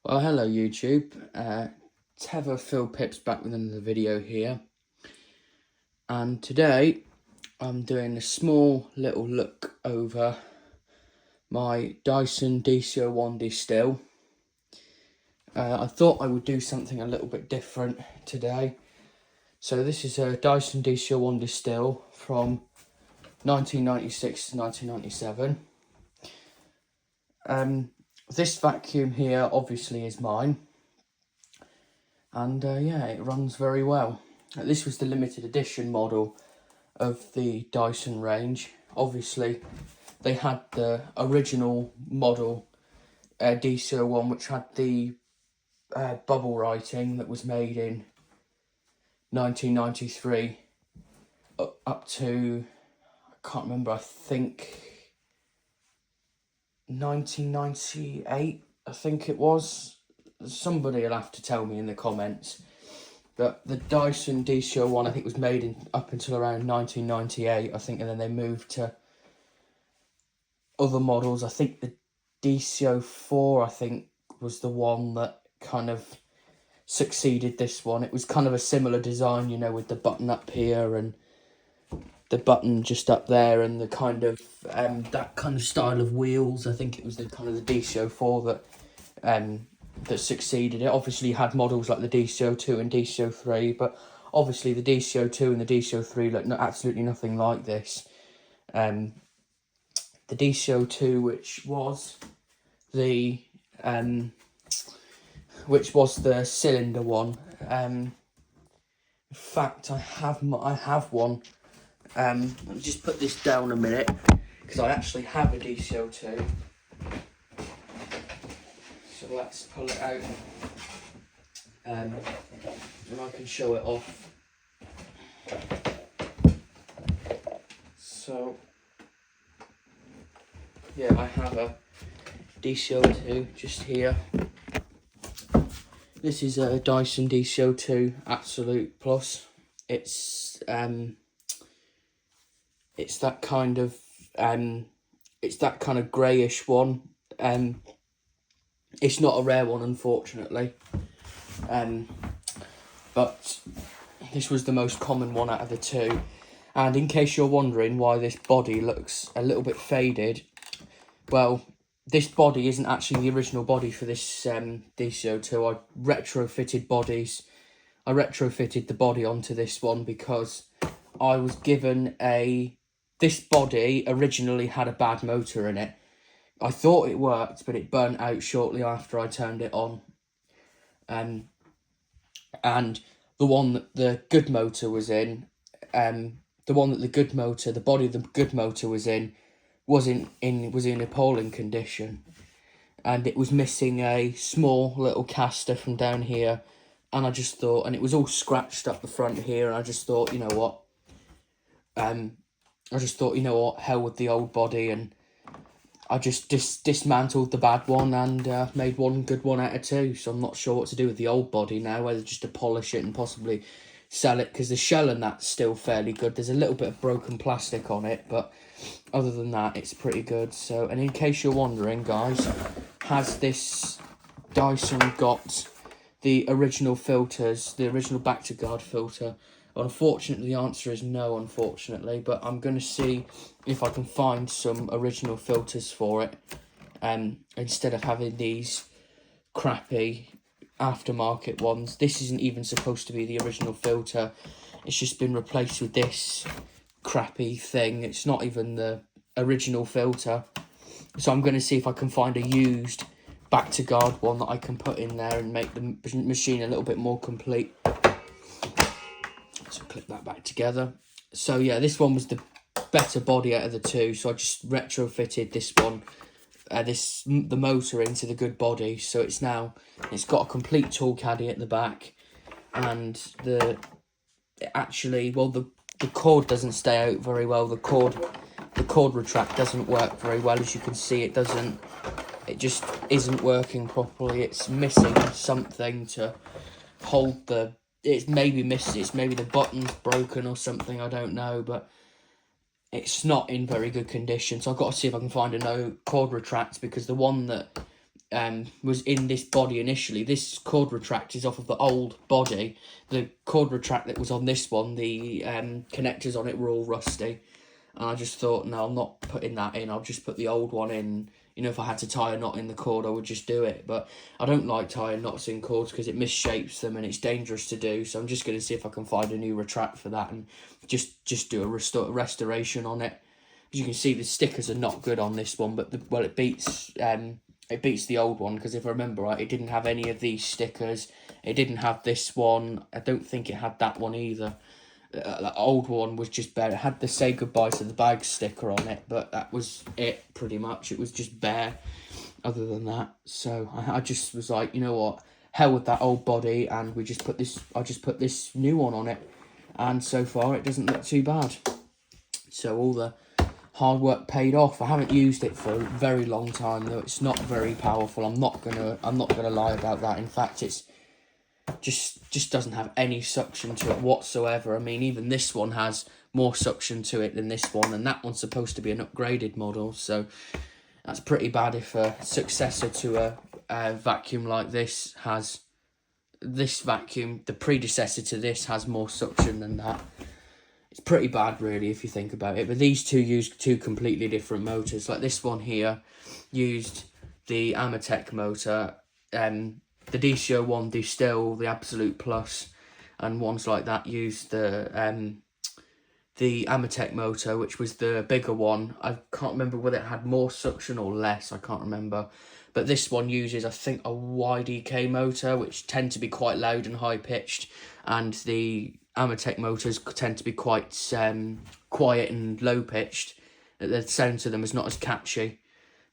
Well, hello YouTube. Tether Phil Pips back with another video here, and today I'm doing a small little look over my Dyson DC01 distill. I thought I would do something a little bit different today. So this is a Dyson DC01 distill from 1996 to 1997. This vacuum here obviously is mine, and yeah, it runs very well. This was the limited edition model of the Dyson range. Obviously they had the original model DC01, which had the bubble writing that was made in 1993 up to, I can't remember, I think 1998, I think it was. Somebody will have to tell me in the comments. But the Dyson DC01, I think, was made up until around 1998, I think, and then they moved to other models. I think the DC04, I think, was the one that kind of succeeded this one. It was kind of a similar design, you know, with the button up here and the button just up there, and the kind of that kind of style of wheels. I think it was the kind of the DC04 that succeeded it. Obviously you had models like the DC02 and DC03, but obviously the DC02 and the DC03 look absolutely nothing like this. The DC02, which was the cylinder one. In fact, I have one. Let me just put this down a minute, because I actually have a DC02. So let's pull it out, and I can show it off. So yeah, I have a DC02 just here. This is a Dyson DC02 Absolute Plus. It's that kind of greyish one. It's not a rare one, unfortunately, but this was the most common one out of the two. And in case you're wondering why this body looks a little bit faded, well, this body isn't actually the original body for this DC02. I retrofitted the body onto this one because I was given this body originally had a bad motor in it. I thought it worked, but it burnt out shortly after I turned it on. And the one that the good motor was in, the body the good motor was in, was in appalling condition, and it was missing a small little caster from down here. And I just thought, and it was all scratched up the front here, and I just thought, you know what, hell with the old body, and I just dismantled the bad one and made one good one out of two. So I'm not sure what to do with the old body now, whether just to polish it and possibly sell it, because the shell and that's still fairly good. There's a little bit of broken plastic on it, but other than that, it's pretty good. So, and in case you're wondering, guys, has this Dyson got the original filters, the original back-to-guard filter? Unfortunately, the answer is no, unfortunately, but I'm going to see if I can find some original filters for it, instead of having these crappy aftermarket ones. This isn't even supposed to be the original filter. It's just been replaced with this crappy thing. It's not even the original filter. So I'm going to see if I can find a used back-to-guard one that I can put in there and make the machine a little bit more complete. So clip that back together. So yeah, this one was the better body out of the two, so I just retrofitted this one, the motor into the good body. So it's got a complete tool caddy at the back, and the cord doesn't stay out very well. The cord retract doesn't work very well, as you can see. It just isn't working properly. It's missing something to hold the. It's maybe the button's broken or something, I don't know, but it's not in very good condition. So I've got to see if I can find a no cord retract, because the one that was in this body initially. This cord retract is off of the old body. The cord retract that was on this one, the connectors on it were all rusty. And I just thought, no, I'm not putting that in. I'll just put the old one in. You know, if I had to tie a knot in the cord, I would just do it. But I don't like tying knots in cords because it misshapes them and it's dangerous to do. So I'm just going to see if I can find a new retract for that and just do a restoration on it. As you can see, the stickers are not good on this one, but it beats the old one, because if I remember right, it didn't have any of these stickers. It didn't have this one. I don't think it had that one either. The old one was just bare. It had the say goodbye to the bag sticker on it, but that was it pretty much. It was just bare other than that. So I just was like, you know what, hell with that old body, and I just put this new one on it, and so far it doesn't look too bad. So all the hard work paid off. I haven't used it for a very long time though. It's not very powerful. I'm not gonna lie about that. In fact, it's just doesn't have any suction to it whatsoever. I mean, even this one has more suction to it than this one, and that one's supposed to be an upgraded model, so that's pretty bad if a successor to a vacuum like this has this vacuum. The predecessor to this has more suction than that. It's pretty bad, really, if you think about it. But these two used two completely different motors. Like this one here used the Amatec motor, the DC01 Stijl, the Absolute Plus, and ones like that used the Amatec motor, which was the bigger one. I can't remember whether it had more suction or less. I can't remember. But this one uses, I think, a YDK motor, which tend to be quite loud and high-pitched, and the Amatec motors tend to be quite quiet and low-pitched. The sound to them is not as catchy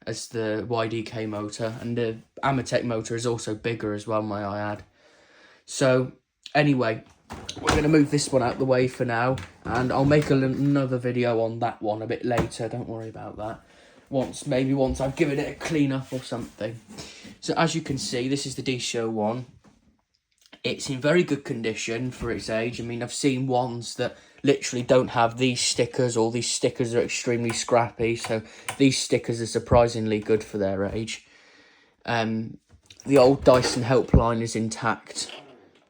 as the YDK motor, and the Amatec motor is also bigger as well, may I add. So, anyway, we're going to move this one out the way for now, and I'll make another video on that one a bit later, don't worry about that. Maybe once I've given it a clean up or something. So, as you can see, this is the DC01. It's in very good condition for its age. I mean, I've seen ones that literally don't have these stickers, or these stickers are extremely scrappy, so these stickers are surprisingly good for their age. The old Dyson helpline is intact.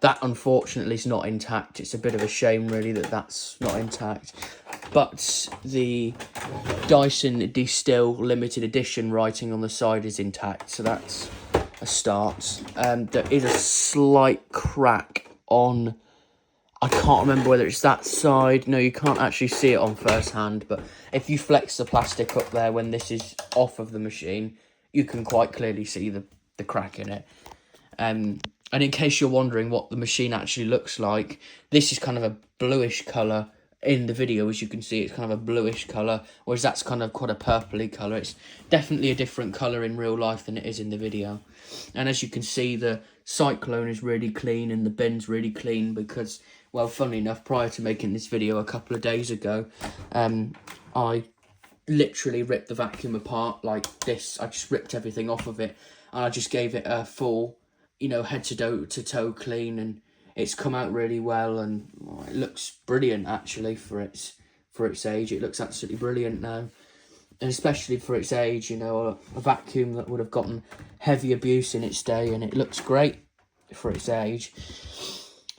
That, unfortunately, is not intact. It's a bit of a shame, really, that that's not intact. But the Dyson DC limited edition writing on the side is intact, so that's a start. There is a slight crack on, I can't remember whether it's that side. No, you can't actually see it on first hand, but if you flex the plastic up there when this is off of the machine, you can quite clearly see the crack in it. And in case you're wondering what the machine actually looks like, this is kind of a bluish colour. In the video, as you can see, it's kind of a bluish colour, whereas that's kind of quite a purpley colour. It's definitely a different colour in real life than it is in the video. And as you can see, the cyclone is really clean and the bin's really clean because, well, funnily enough, prior to making this video a couple of days ago, I literally ripped the vacuum apart like this. I just ripped everything off of it, and I just gave it a full, head to toe clean, and it's come out really well, and it looks brilliant actually for its age. It looks absolutely brilliant now, and especially for its age, a vacuum that would have gotten heavy abuse in its day, and it looks great for its age.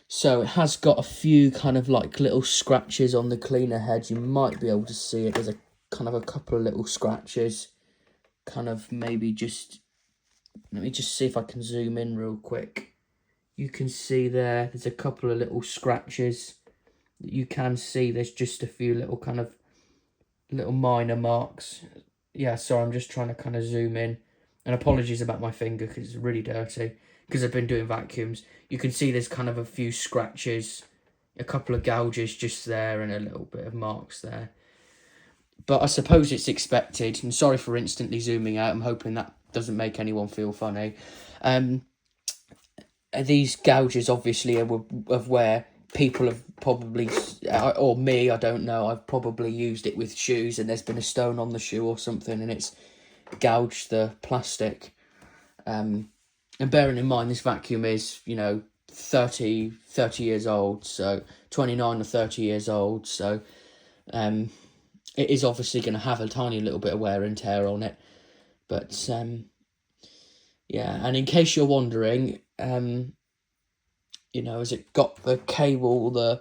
So it has got a few kind of like little scratches on the cleaner head. You might be able to see it. There's a kind of a couple of little scratches, kind of maybe just, let me just see if I can zoom in real quick. You can see there's a couple of little scratches that you can see. There's just a few little kind of little minor marks. Yeah, sorry, I'm just trying to kind of zoom in. And apologies about my finger because it's really dirty because I've been doing vacuums. You can see there's kind of a few scratches, a couple of gouges just there, and a little bit of marks there. But I suppose it's expected. And sorry for instantly zooming out. I'm hoping that doesn't make anyone feel funny. These gouges obviously are of where people have probably, or me, I don't know, I've probably used it with shoes and there's been a stone on the shoe or something and it's gouged the plastic. And bearing in mind this vacuum is, 30 years old, so 29 or 30 years old, so it is obviously going to have a tiny little bit of wear and tear on it. But Yeah, and in case you're wondering, you know, has it got the cable,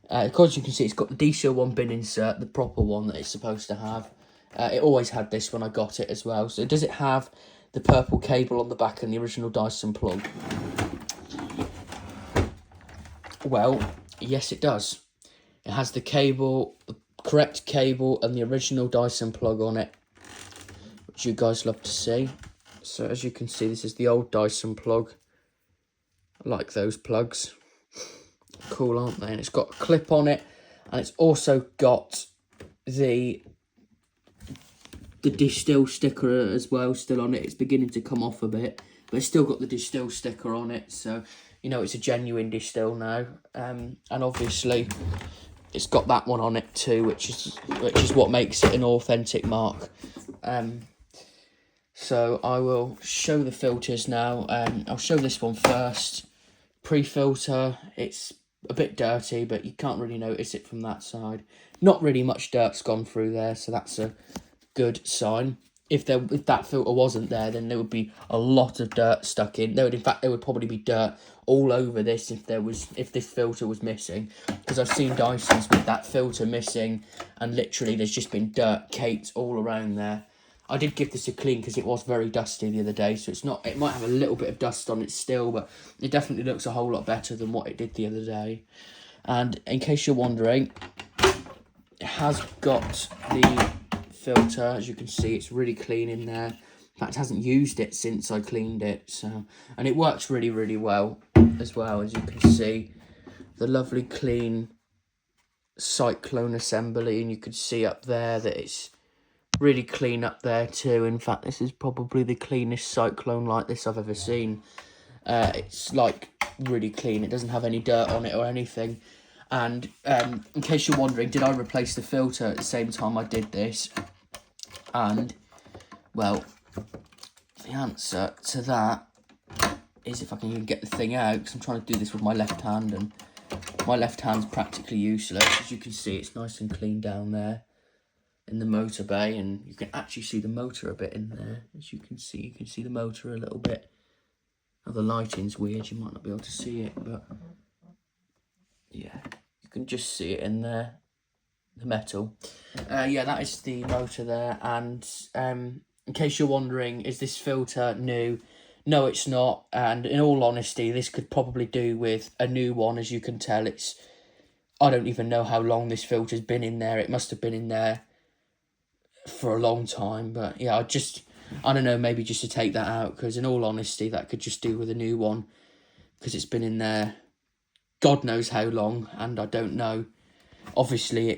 as you can see, it's got the DC01 bin insert, the proper one that it's supposed to have. It always had this when I got it as well. So does it have the purple cable on the back and the original Dyson plug? Well, yes it does. It has the cable, the correct cable, and the original Dyson plug on it, which you guys love to see. So as you can see, this is the old Dyson plug. I like those plugs. Cool, aren't they? And it's got a clip on it, and it's also got the distill sticker as well still on it. It's beginning to come off a bit, but it's still got the distill sticker on it, so you know it's a genuine distill now. And obviously it's got that one on it too, which is what makes it an authentic mark. So I will show the filters now. I'll show this one first. Pre-filter, it's a bit dirty, but you can't really notice it from that side. Not really much dirt's gone through there, so that's a good sign. If that filter wasn't there, then there would be a lot of dirt stuck in. In fact, there would probably be dirt all over this if this filter was missing. Because I've seen Dysons with that filter missing, and literally there's just been dirt caked all around there. I did give this a clean because it was very dusty the other day, so it might have a little bit of dust on it still, but it definitely looks a whole lot better than what it did the other day. And in case you're wondering, it has got the filter. As you can see, it's really clean in there. In fact, I hasn't used it since I cleaned it, so, and it works really, really well as well. As you can see, the lovely clean cyclone assembly, and you can see up there that it's really clean up there too. In fact, this is probably the cleanest cyclone like this I've ever seen. It's like really clean. It doesn't have any dirt on it or anything. And in case you're wondering, did I replace the filter at the same time I did this? And well, the answer to that is, if I can even get the thing out, because I'm trying to do this with my left hand, and my left hand's practically useless. As you can see, it's nice and clean down there in the motor bay, and you can actually see the motor a bit in there. As you can see the motor a little bit. Now the lighting's weird, you might not be able to see it, but yeah, you can just see it in there, the metal. Yeah, that is the motor there. And in case you're wondering, is this filter new? No, it's not. And in all honesty, this could probably do with a new one. As you can tell, I don't even know how long this filter's been in there. It must have been in there for a long time. But yeah, I don't know, maybe just to take that out, because in all honesty, that could just do with a new one, because it's been in there God knows how long, and I don't know. Obviously,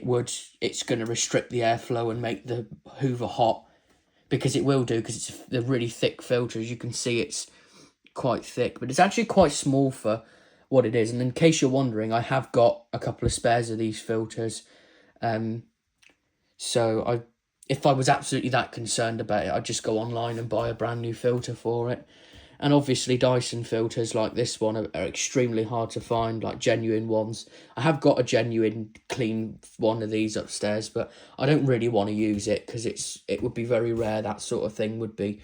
it's going to restrict the airflow and make the Hoover hot, because it will do, because it's a really thick filter. As you can see, it's quite thick, but it's actually quite small for what it is. And in case you're wondering, I have got a couple of spares of these filters. So if I was absolutely that concerned about it, I'd just go online and buy a brand new filter for it. And obviously Dyson filters like this one are extremely hard to find, like genuine ones. I have got a genuine clean one of these upstairs, but I don't really want to use it, because it would be very rare that sort of thing would be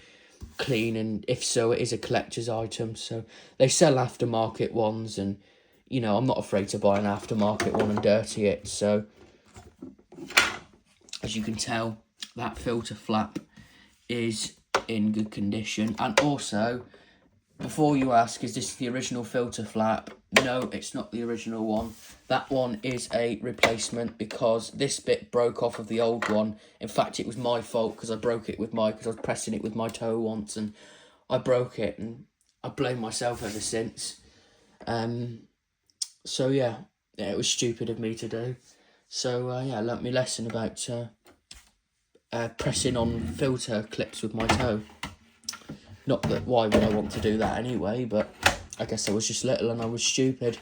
clean, and if so, it is a collector's item. So they sell aftermarket ones, and you know, I'm not afraid to buy an aftermarket one and dirty it. So as you can tell, that filter flap is in good condition. And also, before you ask, is this the original filter flap? No, it's not the original one. That one is a replacement, because this bit broke off of the old one. In fact, it was my fault, because I broke it because I was pressing it with my toe once, and I broke it, and I blame myself ever since. So yeah, it was stupid of me to do. So yeah, I learnt my lesson about pressing on filter clips with my toe. Not that, why would I want to do that anyway, but I guess I was just little and I was stupid.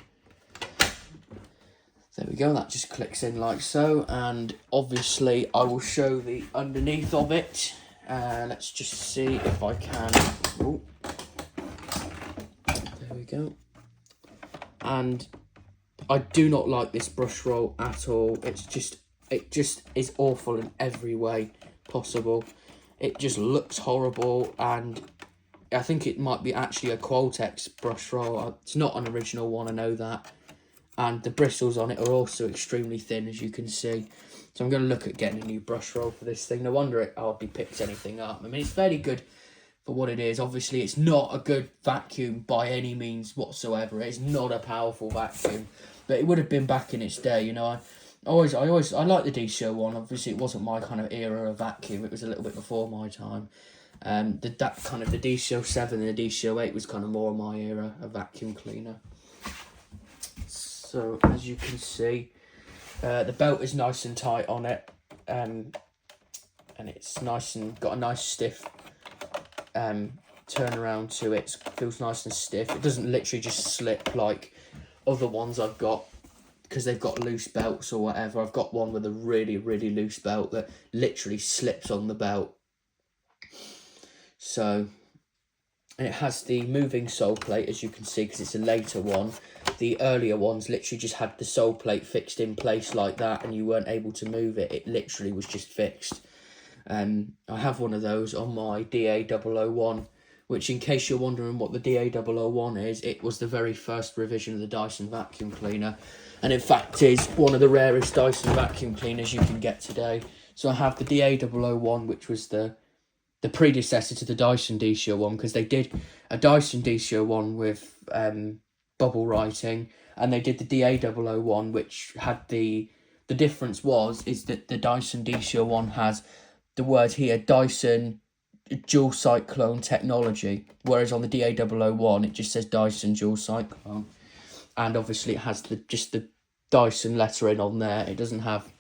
There we go, that just clicks in like so, and obviously I will show the underneath of it. Let's just see if I can. Ooh. There we go. And I do not like this brush roll at all. It just is awful in every way possible. It just looks horrible, and I think it might be actually a Qualtex brush roll. It's not an original one, I know that. And the bristles on it are also extremely thin, as you can see. So I'm going to look at getting a new brush roll for this thing. No wonder it hardly picks anything up. I mean, it's fairly good for what it is. Obviously, it's not a good vacuum by any means whatsoever. It's not a powerful vacuum, but it would have been back in its day. You know, I like the DC01. Obviously, it wasn't my kind of era of vacuum. It was a little bit before my time. That kind of the DC07 and the DC08 was kind of more my era of vacuum cleaner. So as you can see, the belt is nice and tight on it, and it's nice and got a nice stiff turn around to it. It feels nice and stiff. It doesn't literally just slip like other ones I've got, because they've got loose belts or whatever. I've got one with a really, really loose belt that literally slips on the belt. So, and it has the moving sole plate, as you can see, because it's a later one. The earlier ones literally just had the sole plate fixed in place like that, and you weren't able to move it. It literally was just fixed. I have one of those on my DA001, which, in case you're wondering what the DA001 is, it was the very first revision of the Dyson vacuum cleaner, and in fact is one of the rarest Dyson vacuum cleaners you can get today. So I have the DA001, which was the predecessor to the Dyson DC01, because they did a Dyson DC01 with bubble writing, and they did the DA001, which had the difference is that the Dyson DC01 has the word here, Dyson dual cyclone technology, whereas on the DA001 it just says Dyson dual cyclone, and obviously it has just the Dyson lettering on there. It doesn't have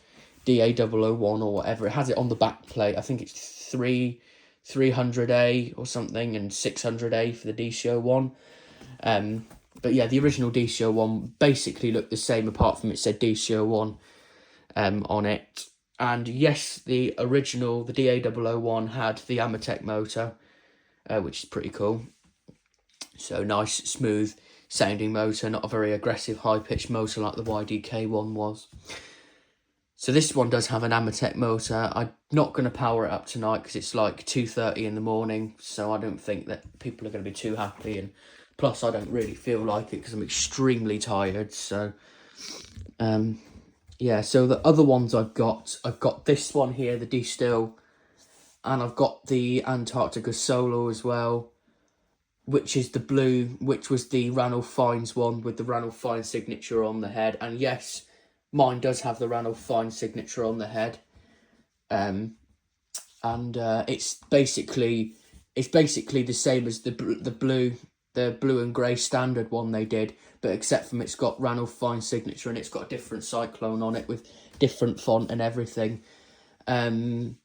DA001 or whatever. It has it on the back plate. I think it's 300A or something, and 600A for the DC01. But yeah, the original DC01 basically looked the same, apart from it said DC01 on it. And yes, the original, the DA001, had the Amatec motor, which is pretty cool. So nice, smooth sounding motor, not a very aggressive, high-pitched motor like the YDK one was. So this one does have an Amatec motor. I'm not going to power it up tonight because it's like 2:30 in the morning, so I don't think that people are going to be too happy, and plus I don't really feel like it because I'm extremely tired. So yeah, so the other ones I've got this one here, the D-Steel, and I've got the Antarctica Solo as well, which is the blue, which was the Ranulph Fiennes one with the Ranulph Fiennes signature on the head. And yes, mine does have the Ranulph Fiennes signature on the head. It's basically the same as the blue and grey standard one they did, but except from it's got Ranulph Fiennes signature, and it's got a different cyclone on it with different font and everything. And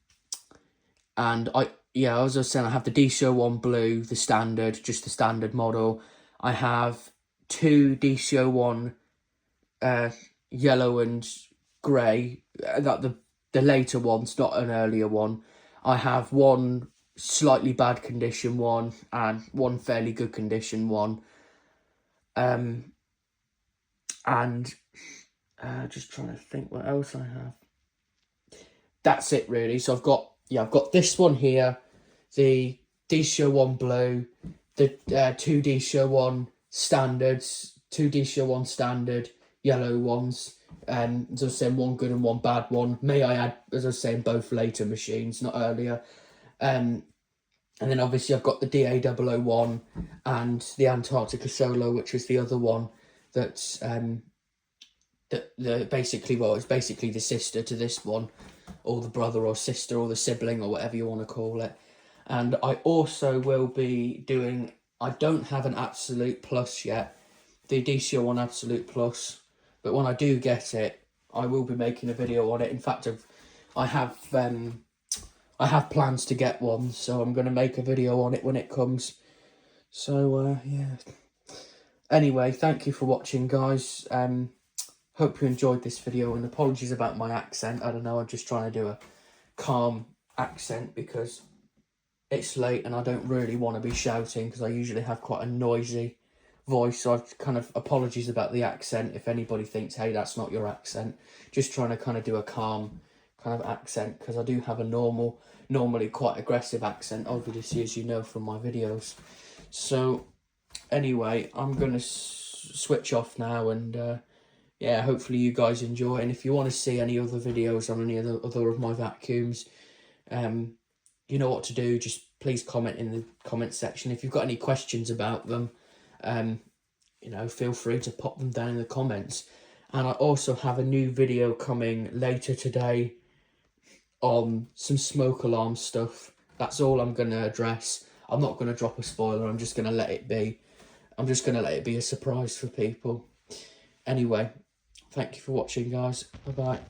as I was saying, I have the DC01 blue, the standard, just the standard model. I have two DC01 yellow and grey, the later ones, not an earlier one. I have one slightly bad condition one and one fairly good condition one. Just trying to think what else I have. That's it really. So I've got this one here, the DC01 blue, the two DC01 standards, two DC01 standard yellow ones. As I was saying, one good and one bad one. May I add, as I was saying, both later machines, not earlier. And then obviously I've got the DA001 and the Antarctica Solo, which is the other one that's it's basically the sister to this one, or the brother or sister or the sibling or whatever you want to call it. And I also will be doing, I don't have an Absolute Plus yet, the DC01 Absolute Plus, but when I do get it, I will be making a video on it. In fact, I have plans to get one, so I'm going to make a video on it when it comes. So yeah. Anyway, thank you for watching, guys. Hope you enjoyed this video, and apologies about my accent. I don't know, I'm just trying to do a calm accent because it's late and I don't really want to be shouting, because I usually have quite a noisy voice. So I've kind of, apologies about the accent if anybody thinks, hey, that's not your accent. Just trying to kind of do a calm kind of accent, because I do have a normally quite aggressive accent, obviously, as you know from my videos. So anyway, I'm going to switch off now, and yeah, hopefully you guys enjoy. And if you want to see any other videos on any other of my vacuums, you know what to do. Just please comment in the comment section. If you've got any questions about them, you know, feel free to pop them down in the comments. And I also have a new video coming later today on some smoke alarm stuff. That's all I'm going to address. I'm not going to drop a spoiler. I'm just going to let it be. I'm just going to let it be a surprise for people. Anyway, thank you for watching, guys. Bye-bye.